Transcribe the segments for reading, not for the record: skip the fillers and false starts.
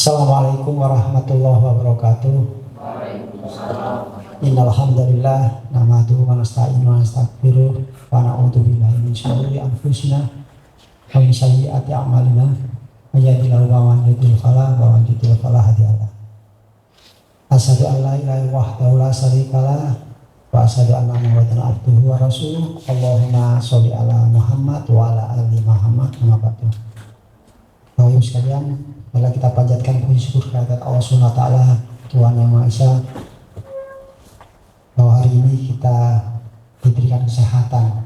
Assalamualaikum warahmatullahi wabarakatuh. Innal hamdalillah nahmaduhu wa nasta'inuhu wa nastaghfiruh wa na'udzu billahi min syururi anfusina wa min sayyiati a'malina. May yahdihillahu fala mudilla lahu wa may yudlil fala hadiya lahu. Asyhadu an la ilaha illallah wahdahu la syarika lah wa asyhadu anna Muhammadan abduhu wa rasuluh. Allahumma sholli ala Muhammad wa ala ali Muhammad. Bapak Ibu sekalian, mari kita panjatkan puji syukur kehadirat Allah Subhanahu wa taala, Tuhan Yang Maha Esa, bahwa hari ini kita diberikan kesehatan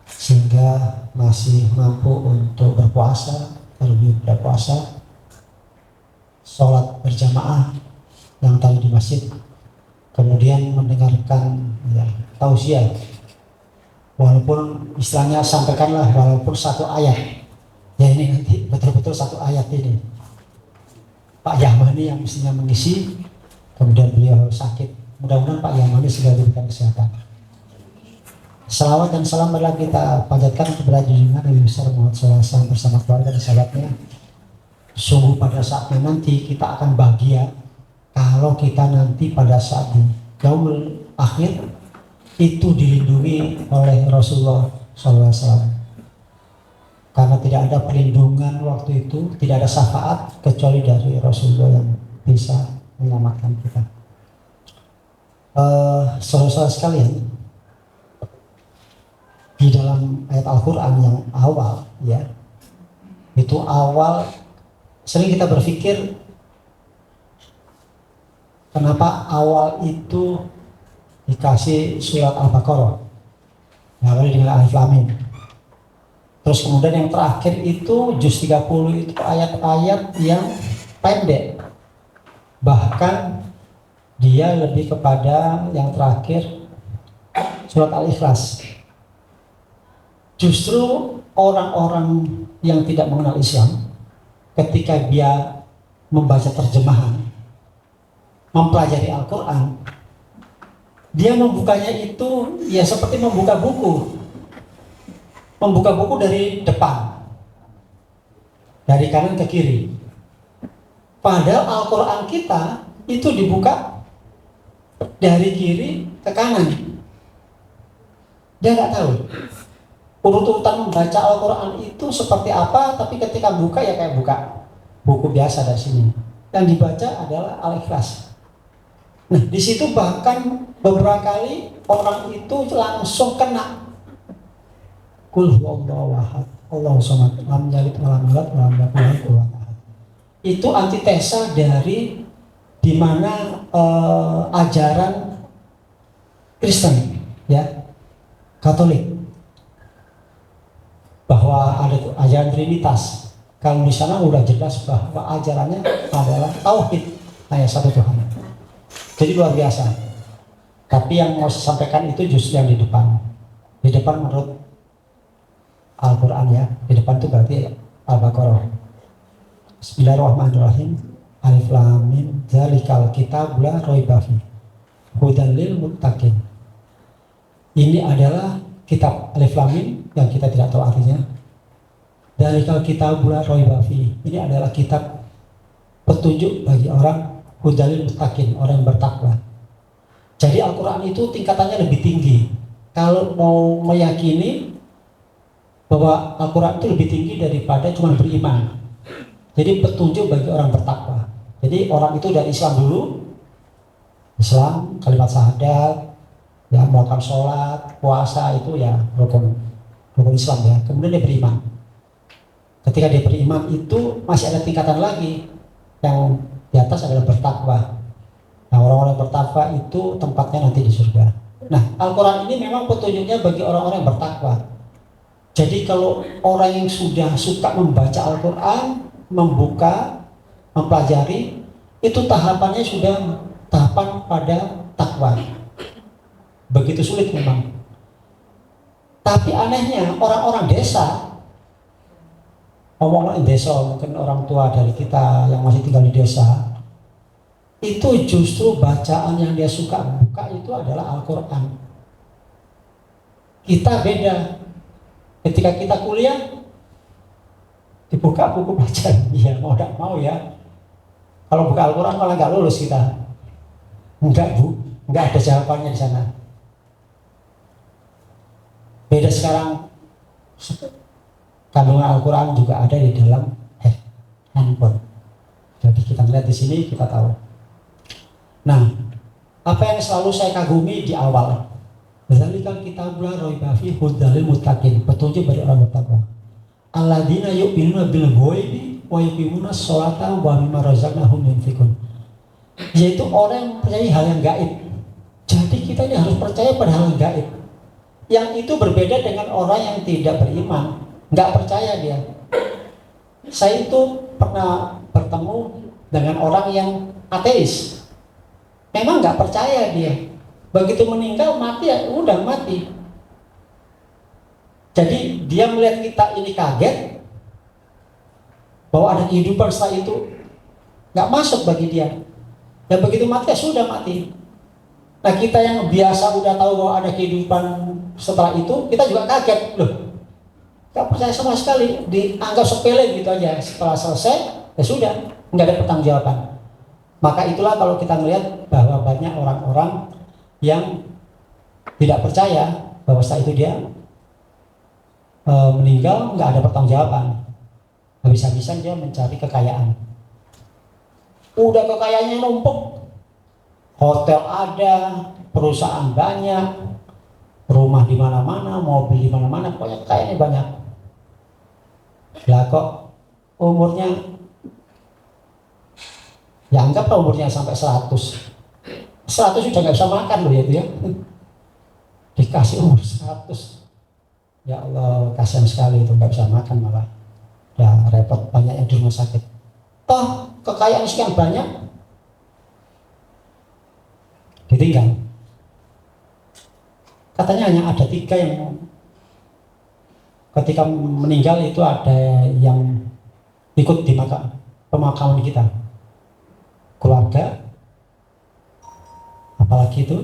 sehingga masih mampu untuk berpuasa, terlebih berpuasa, sholat berjamaah yang tadi di masjid, kemudian mendengarkan tausiah, walaupun istilahnya sampaikanlah walaupun satu ayat. Ya ini nanti betul-betul satu ayat ini. Pak Yahmani yang mestinya mengisi, kemudian beliau sakit. Mudah-mudahan Pak Yahmani segera diberikan kesehatan. Salawat dan salam marilah kita panjatkan kepada junjungan Nabi besar Muhammad SAW bersama keluarga dan sahabatnya. Sungguh pada saatnya nanti kita akan bahagia kalau kita nanti pada saat di yaumul akhir itu dilindungi oleh Rasulullah SAW. Karena tidak ada perlindungan waktu itu, tidak ada syafaat kecuali dari Rasulullah yang bisa menyelamatkan kita. Saudara-saudara sekalian, di dalam ayat Al-Quran yang awal, ya, itu awal sering kita berpikir kenapa awal itu dikasih surat Al-Baqarah, awalnya dengan Alif Lam Mim. Terus kemudian yang terakhir itu juz 30 itu ayat-ayat yang pendek. Bahkan dia lebih kepada yang terakhir surat Al-Ikhlas. Justru orang-orang yang tidak mengenal Islam ketika dia membaca terjemahan, mempelajari Al-Quran, dia membukanya itu ya seperti membuka buku. Membuka buku dari depan, dari kanan ke kiri. Padahal Al-Quran kita itu dibuka dari kiri ke kanan. Dia nggak tahu urutan membaca Al-Quran itu seperti apa, tapi ketika buka ya kayak buka buku biasa dari sini. Yang dibaca adalah Al-Ikhlas. Nah, di situ bahkan beberapa kali orang itu langsung kena. Qul huwallahu ahad, Allahu samad, lam yalid wa lam yulad wa lam yakul lahu kufuwan ahad. Itu antitesa dari di mana ajaran Kristen, ya, Katolik, bahwa ada ajaran Trinitas. Kalau di sana udah jelas bahwa ajarannya adalah tauhid, hanya satu Tuhan. Jadi luar biasa. Tapi yang mau saya sampaikan itu justru yang di depan. Di depan menurut Al-Quran, ya, di depan itu berarti Al-Baqarah. Bismillahirrahmanirrahim. Alif Lam Mim. Dzalikal kitabul la raiba fihi hudan lil muttaqin. Ini adalah kitab Alif Lam Mim yang kita tidak tahu artinya. Dzalikal kitabul la raiba fihi. Ini adalah kitab petunjuk bagi orang hudan lil muttaqin, orang yang bertakwa. Jadi Al-Quran itu tingkatannya lebih tinggi. Kalau mau meyakini bahwa Al-Quran itu lebih tinggi daripada cuma beriman. Jadi petunjuk bagi orang bertakwa. Jadi orang itu dari Islam dulu, Islam, kalimat syahadat, ya, melakukan sholat, puasa, itu ya rukun Islam, ya. Kemudian dia beriman. Ketika dia beriman itu masih ada tingkatan lagi, yang di atas adalah bertakwa. Nah, orang-orang bertakwa itu tempatnya nanti di surga. Nah, Al-Quran ini memang petunjuknya bagi orang-orang yang bertakwa. Jadi kalau orang yang sudah suka membaca Al-Quran, membuka, mempelajari, itu tahapannya sudah tahapan pada takwa. Begitu sulit memang. Tapi anehnya orang-orang desa, orang desa, mungkin orang tua dari kita yang masih tinggal di desa, itu justru bacaan yang dia suka buka itu adalah Al-Quran. Kita beda. Ketika kita kuliah, dibuka buku bacaan, ya mau tidak mau, ya Kalau buka Al-Quran malah nggak lulus kita. Enggak Bu, nggak ada jawabannya di sana. Beda sekarang, kandungan Al-Quran juga ada di dalam handphone. Jadi kita lihat di sini kita tahu. Nah, apa yang selalu saya kagumi di awal, Dzalikal kitabul la raiba fihi hudal lil muttaqin, petunjuk bagi orang bertakwa. Alladzina yu'minuna bil ghaibi wa yuqimuna sholata wa mimma razaqnahum yunfiqun. Yaitu orang yang percaya hal yang gaib. Jadi kita ini harus percaya pada hal yang gaib. Yang itu berbeda dengan orang yang tidak beriman, nggak percaya dia. Saya itu pernah bertemu dengan orang yang ateis. Memang nggak percaya dia. Begitu meninggal mati ya udah mati. Jadi dia melihat kita ini kaget bahwa ada kehidupan setelah itu, nggak masuk bagi dia. Dan begitu mati ya sudah mati. Nah kita yang biasa udah tahu bahwa ada kehidupan setelah itu, kita juga kaget loh. Nggak percaya sama sekali, dianggap sepele gitu aja. Setelah selesai ya sudah, nggak ada pertanggungjawaban. Maka itulah kalau kita melihat bahwa banyak orang-orang yang tidak percaya bahwa setelah itu dia meninggal, nggak ada pertanggungjawaban. Habis-habisan dia mencari kekayaan. Udah kekayaannya numpuk, hotel ada, perusahaan banyak, rumah di mana-mana, mobil di mana-mana, pokoknya kekayaannya banyak. Lah kok umurnya, ya anggaplah umurnya sampai 100 sudah nggak bisa makan loh ya itu ya. Dikasih umur 100, ya Allah kasihan sekali itu, nggak bisa makan malah. Ya repot, banyak yang di rumah sakit. Toh kekayaan sekian banyak ditinggal. Katanya hanya ada 3 yang ketika meninggal itu ada yang ikut di pemakaman kita. Keluarga, apalagi itu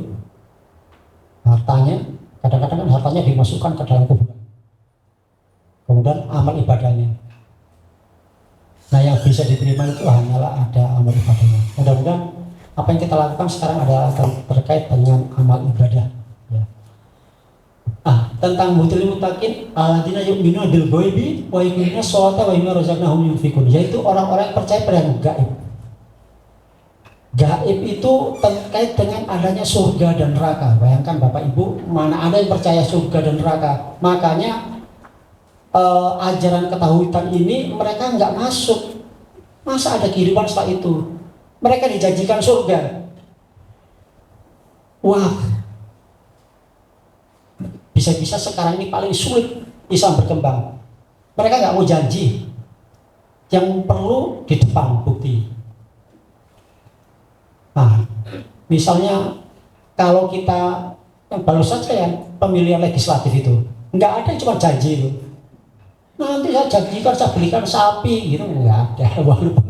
hartanya, kadang-kadang kan hartanya dimasukkan ke dalam kuburan. Kemudian amal ibadahnya. Nah yang bisa diterima itu hanyalah ada amal ibadahnya. Mudah-mudahan apa yang kita lakukan sekarang adalah terkait dengan amal ibadah. Ya. Tentang mutlil mutakin alladzina yu'minuna bil ghaibi wa yuqimuna sholata wa mimma razaqnahum yunfiqun, yaitu orang-orang yang percaya pada yang gaib. Gaib itu terkait dengan adanya surga dan neraka. Bayangkan Bapak Ibu, mana ada yang percaya surga dan neraka. Makanya ajaran ketahuitan ini mereka nggak masuk. Masa ada kehidupan setelah itu? Mereka dijanjikan surga. Wah, bisa-bisa sekarang ini paling sulit Islam berkembang. Mereka nggak mau janji. Yang perlu di depan bukti. Nah, misalnya kalau kita baru saja ya pemilihan legislatif itu, nggak ada yang cuma janji itu. Nanti saya janjikan saya belikan sapi gitu, nggak ada. Walaupun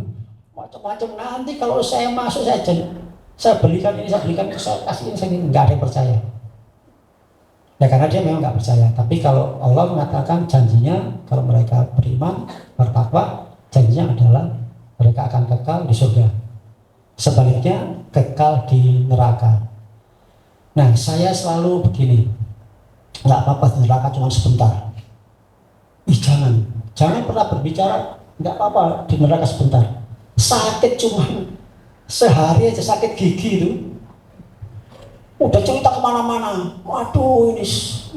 macam-macam, nanti kalau saya masuk saya belikan ini, saya belikan, saya kasih ini, saya ini, nggak ada yang percaya. Ya karena dia memang nggak percaya. Tapi kalau Allah mengatakan janjinya, kalau mereka beriman, bertakwa, janjinya adalah mereka akan kekal di surga. Sebaliknya kekal di neraka. Nah saya selalu begini, nggak apa-apa di neraka cuma sebentar. Jangan pernah berbicara nggak apa-apa di neraka sebentar. Sakit cuma sehari aja, sakit gigi itu udah cerita kemana-mana. Waduh ini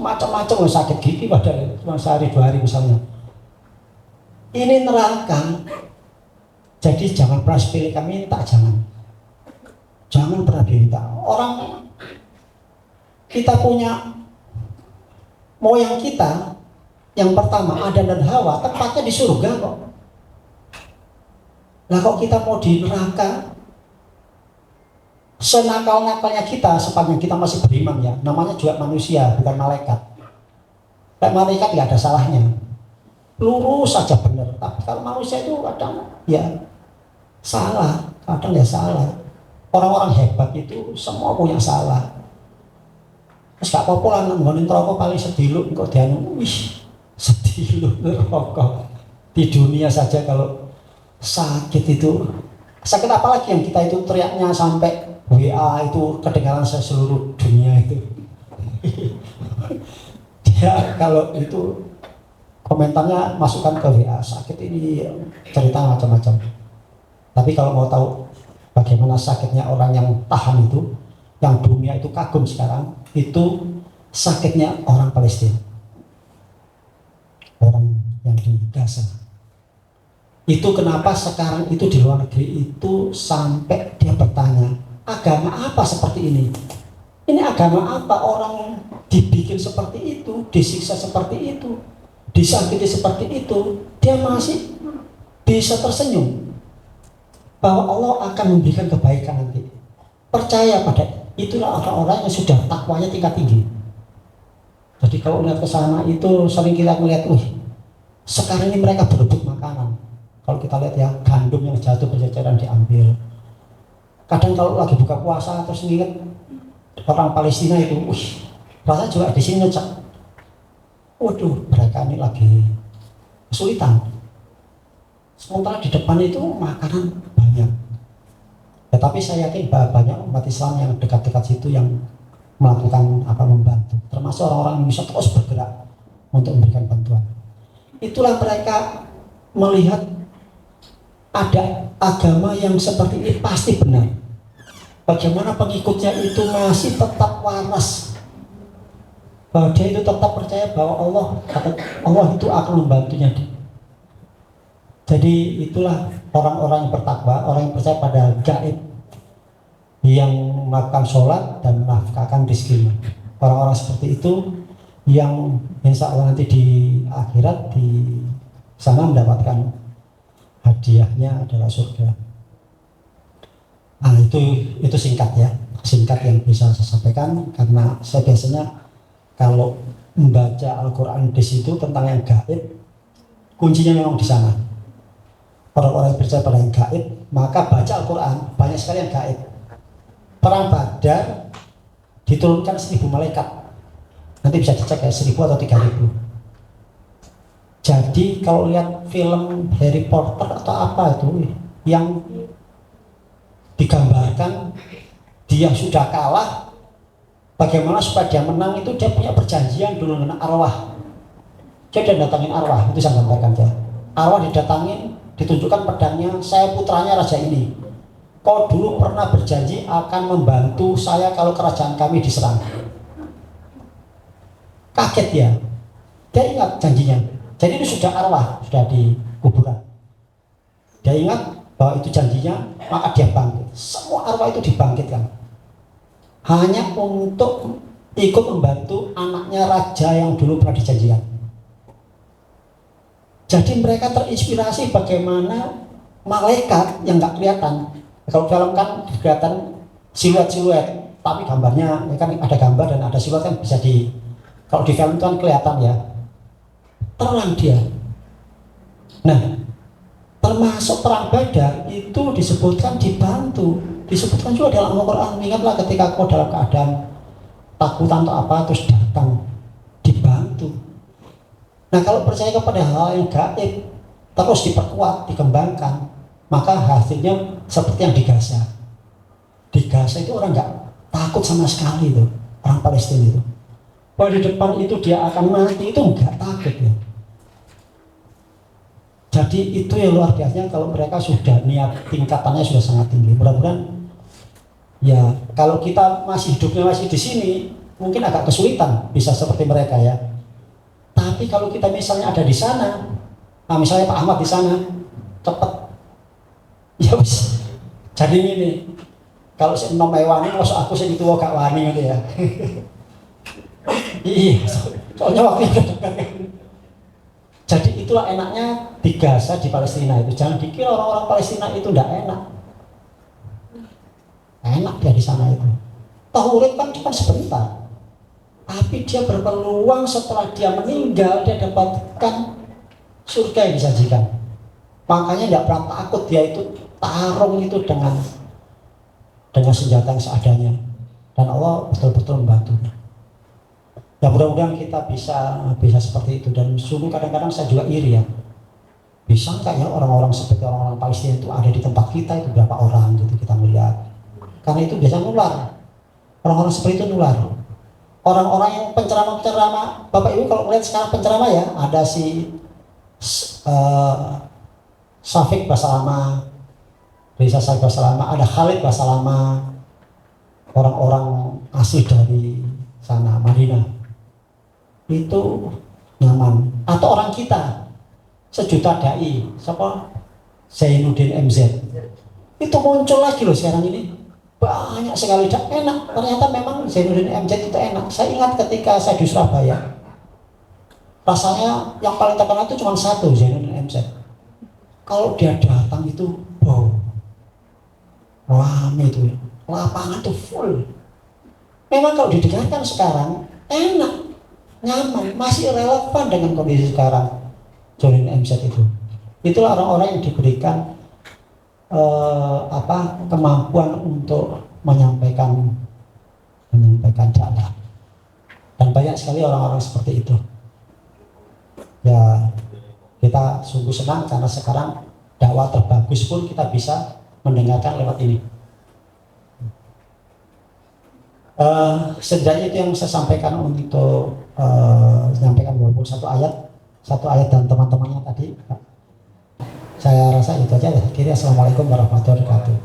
macam-macam sakit gigi padahal cuma sehari 2 hari misalnya. Ini neraka. Jadi jangan pernah sepelekan minta, jangan pernah diminta. Orang kita punya moyang kita yang pertama Adam dan Hawa tempatnya di surga kok. Lah kok kita mau di neraka? Senakal-nakalnya kita sepanjang kita masih beriman ya, namanya juga manusia bukan malaikat. Kayak malaikat nggak ada salahnya, lurus saja benar. Tapi kalau manusia itu kadang ya salah, kadang ya salah. Orang-orang hebat itu semua punya salah. Terus gak apa-apa lah ngomongin rokok paling sediluk kok dianu, sediluk rokok. Di dunia saja kalau sakit itu Sakit apa lagi yang kita itu teriaknya sampai WA itu kedengaran seluruh dunia itu. Dia kalau itu komentarnya masukkan ke WA, sakit ini, cerita macam-macam. Tapi kalau mau tahu bagaimana sakitnya orang yang tahan itu, yang dunia itu kagum sekarang, itu sakitnya orang Palestina, orang yang di Gaza. Itu kenapa sekarang itu di luar negeri itu sampai dia bertanya, agama apa seperti ini? Ini agama apa orang dibikin seperti itu, disiksa seperti itu, disakiti seperti itu, dia masih bisa tersenyum bahwa Allah akan memberikan kebaikan nanti. Percaya pada itulah orang-orang yang sudah takwanya tingkat tinggi. Jadi kalau lihat ke sana itu sering kita melihat, sekarang ini mereka berebut makanan. Kalau kita lihat ya, gandum yang jatuh berceceran diambil. Kadang kalau lagi buka puasa terus ingat orang Palestina itu, rasanya juga di sini ngecek. Waduh, mereka ini lagi kesulitan. Sementara di depan itu makanan banyak. Ya, tapi saya yakin banyak umat Islam yang dekat-dekat situ yang melakukan membantu. Termasuk orang-orang Indonesia terus bergerak untuk memberikan bantuan. Itulah mereka melihat ada agama yang seperti ini pasti benar. Bagaimana pengikutnya itu masih tetap waras, bahwa dia itu tetap percaya bahwa Allah itu akan membantunya. Jadi itulah orang-orang yang bertakwa, orang yang percaya pada gaib, yang melakukan sholat dan menafkahkan rezekinya. Orang-orang seperti itu yang insya Allah nanti di akhirat di sana mendapatkan hadiahnya adalah surga. Nah, itu singkat ya, singkat yang bisa saya sampaikan, karena saya biasanya kalau membaca Al-Quran di situ tentang yang gaib, kuncinya memang di sana. Orang-orang yang percaya pada yang gaib, maka baca Al-Quran, banyak sekali yang gaib. Perang Badar diturunkan 1000 malaikat, nanti bisa dicek ya, 1000 atau 3000. Jadi kalau lihat film Harry Potter atau apa itu yang digambarkan dia sudah kalah, bagaimana supaya dia menang itu dia punya perjanjian dulu dengan arwah. Dia udah datangin arwah, itu saya gambarkan ya. Arwah didatangin, ditunjukkan pedangnya, saya putranya raja ini. Kau dulu pernah berjanji akan membantu saya kalau kerajaan kami diserang. Kaget ya, dia ingat janjinya. Jadi itu sudah arwah, sudah di kuburan. Dia ingat bahwa itu janjinya, maka dia bangkit. Semua arwah itu dibangkitkan hanya untuk ikut membantu anaknya raja yang dulu pernah dijanjikan. Jadi mereka terinspirasi bagaimana malaikat yang nggak kelihatan. Kalau film kan kelihatan siluet-siluet, tapi gambarnya kan ada gambar dan ada siluet kan bisa kalau di film itu kan kelihatan ya, terang dia. Nah, termasuk perang Badar itu disebutkan dibantu, disebutkan juga dalam Al-Quran. Ingatlah ketika kau dalam keadaan takutan atau apa terus datang, dibantu. Nah, kalau percaya kepada hal yang gaib terus diperkuat, dikembangkan, maka hasilnya seperti yang di Gaza. Di Gaza itu orang nggak takut sama sekali itu, orang Palestina itu. Bahwa di depan itu dia akan mati itu nggak takut ya. Jadi itu yang luar biasa kalau mereka sudah niat, tingkatannya sudah sangat tinggi. Mudah-mudahan ya kalau kita masih hidupnya masih di sini mungkin agak kesulitan bisa seperti mereka ya. Tapi kalau kita misalnya ada di sana, nah misalnya Pak Ahmad di sana, cepet ya wis. Jadi ini kalau si enom wani, masuk aku sih itu gak wani gitu ya. Iya, soalnya waktu itu jadi itulah enaknya di Gaza, di Palestina itu. Jangan dikira orang-orang Palestina itu tidak enak. Enak dia di sana itu. Tahu urip kan cuma sebentar. Tapi dia berpeluang setelah dia meninggal dia dapatkan surga yang disajikan. Makanya tidak pernah takut dia itu tarung itu dengan senjata yang seadanya. Dan Allah betul-betul membantunya. Ya mudah-mudahan kita bisa seperti itu. Dan sungguh kadang-kadang saya juga iri ya. Bisa nggak ya orang-orang seperti orang-orang Palestina itu ada di tempat kita, itu berapa orang gitu kita melihat. Karena itu biasa nular. Orang-orang seperti itu nular. Orang-orang yang penceramah-penceramah, Bapak Ibu kalau melihat sekarang penceramah ya, ada si Syafiq Basalama, Risa Syafiq Basalama, ada Khalid Basalama, orang-orang asli dari sana, Madinah. Itu nyaman. Atau orang kita, sejuta dai, siapa? Zainuddin MZ. Itu muncul lagi loh sekarang ini. Banyak sekali, dan enak. Ternyata memang Zainuddin MZ itu enak. Saya ingat ketika saya di Surabaya, rasanya yang paling terkenal itu cuma satu, Zainuddin MZ. Kalau dia datang itu, wow, rame itu, lapangan tuh full. Memang kalau didengarkan sekarang, enak, nyaman, masih relevan dengan kondisi sekarang. Zainuddin MZ itu, itulah orang-orang yang diberikan kemampuan untuk menyampaikan dakwah, dan banyak sekali orang-orang seperti itu. Ya, kita sungguh senang karena sekarang dakwah terbagus pun kita bisa mendengarkan lewat ini. Setidaknya itu yang saya sampaikan untuk menyampaikan walaupun satu ayat dan teman-temannya tadi. Saya rasa itu aja ya. Assalamualaikum warahmatullahi wabarakatuh.